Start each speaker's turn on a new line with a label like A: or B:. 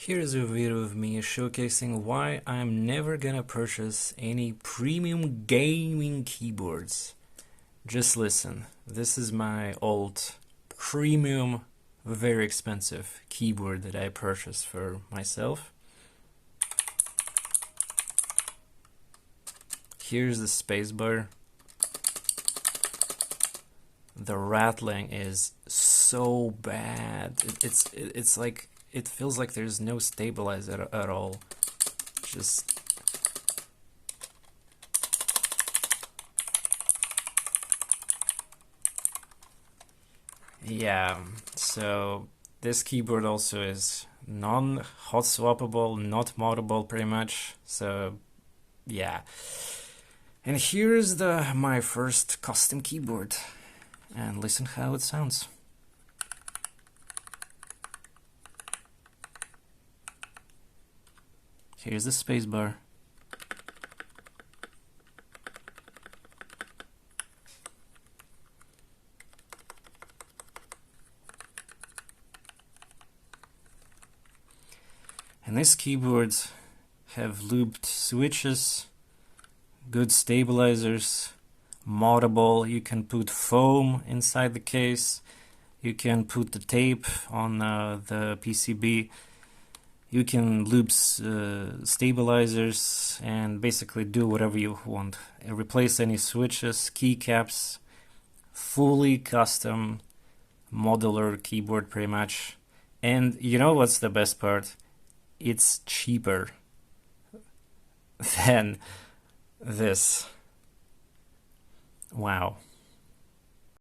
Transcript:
A: Here's a video of me showcasing why I'm never gonna purchase any premium gaming keyboards. Just listen, this is my old premium, very expensive keyboard that I purchased for myself. Here's the spacebar. The rattling is so bad. It's like it feels like there's no stabilizer at all. Just yeah. So this keyboard also is non-hot swappable, not moddable pretty much. So yeah. And here's my first custom keyboard. And listen how it sounds. Here's the spacebar. And these keyboards have looped switches, good stabilizers, moddable. You can put foam inside the case. You can put the tape on the PCB. You can loop stabilizers and basically do whatever you want. Replace any switches, keycaps, fully custom modular keyboard pretty much. And you know what's the best part? It's cheaper than this. Wow.